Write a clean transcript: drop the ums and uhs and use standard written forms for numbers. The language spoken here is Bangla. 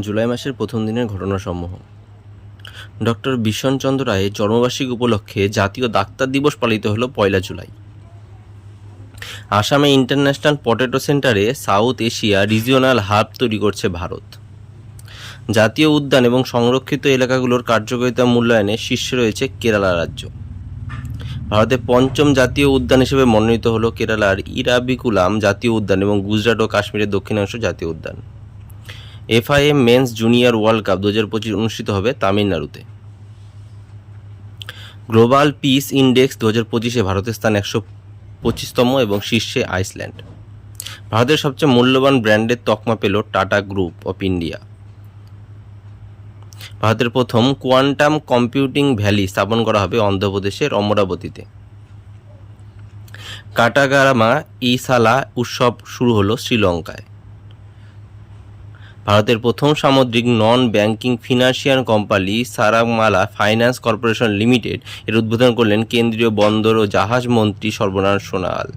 জুলাই মাসের প্রথম দিনের ঘটনাসমূহ। ডক্টর বিশনচন্দ্র রায়ের জন্মবার্ষিকী উপলক্ষে জাতীয় ডাক্তার দিবস পালিত হল 1 জুলাই। আসামে ইন্টারন্যাশনাল পটেটো সেন্টারে সাউথ এশিয়া রিজিওনাল হাব তৈরি করছে ভারত। জাতীয় উদ্যান এবং সংরক্ষিত এলাকাগুলোর কার্যকারিতা মূল্যায়নে শীর্ষে রয়েছে কেরালা রাজ্য। ভারতের 5ম জাতীয় উদ্যান হিসেবে মনোনীত হল কেরালার ইরাভিকুলাম জাতীয় উদ্যান এবং গুজরাট ও কাশ্মীরের দক্ষিণাংশ জাতীয় উদ্যান। FIM men's junior world cup 2025 অনুষ্ঠিত হবে তামিলনাড়ুতে। গ্লোবাল পিস ইন্ডেক্স 2025-এ ভারতের স্থান 125তম এবং শীর্ষে আইসল্যান্ড। ভারতের সবচেয়ে মূল্যবান ব্র্যান্ডের তকমা পেল টাটা গ্রুপ অফ ইন্ডিয়া। ভারতের প্রথম কোয়ান্টাম কম্পিউটিং ভ্যালি স্থাপন করা হবে অন্ধ্রপ্রদেশের অমরাবতীতে। কাটাগারামা ইসালা উৎসব শুরু হলো শ্রীলঙ্কায়। ভারতের প্রথম সামুদ্রিক non banking financial company Sagarmala finance corporation limited এর উদ্বোধন করলেন কেন্দ্রীয় বন্দর ও জাহাজ মন্ত্রী সর্বানন্দ সোনোয়াল।